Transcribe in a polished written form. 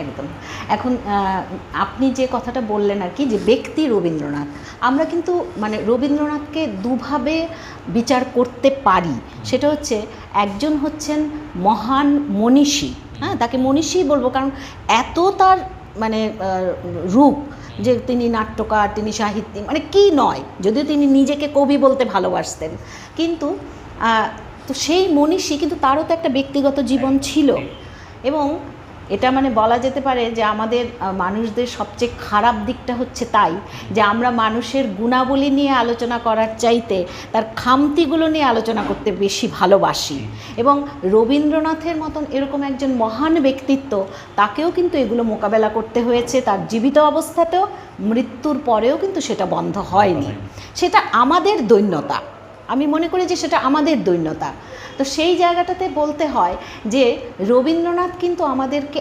একদম। এখন আপনি যে কথাটা বললেন আর কি, যে ব্যক্তি রবীন্দ্রনাথ, আমরা কিন্তু মানে রবীন্দ্রনাথকে দুভাবে বিচার করতে পারি। সেটা হচ্ছে, একজন হচ্ছেন মহান মনীষী, হ্যাঁ, তাকে মনীষীই বলবো, কারণ এত তার মানে রূপ, যে তিনি নাট্যকার, তিনি সাহিত্যিক, মানে কি নয়, যদিও তিনি নিজেকে কবি বলতে ভালোবাসতেন, কিন্তু তো সেই মনীষী, কিন্তু তারও তো একটা ব্যক্তিগত জীবন ছিল। এবং এটা মানে বলা যেতে পারে যে আমাদের মানুষদের সবচেয়ে খারাপ দিকটা হচ্ছে তাই, যে আমরা মানুষের গুণাবলী নিয়ে আলোচনা করার চাইতে তার খামতিগুলো নিয়ে আলোচনা করতে বেশি ভালোবাসি। এবং রবীন্দ্রনাথের মতন এরকম একজন মহান ব্যক্তিত্ব, তাকেও কিন্তু এগুলো মোকাবেলা করতে হয়েছে, তার জীবিত অবস্থাতেও, মৃত্যুর পরেও কিন্তু সেটা বন্ধ হয়নি। সেটা আমাদের দৈন্যতা, আমি মনে করি যে সেটা আমাদের দৈন্যতা। তো সেই জায়গাটাতে বলতে হয় যে রবীন্দ্রনাথ কিন্তু আমাদেরকে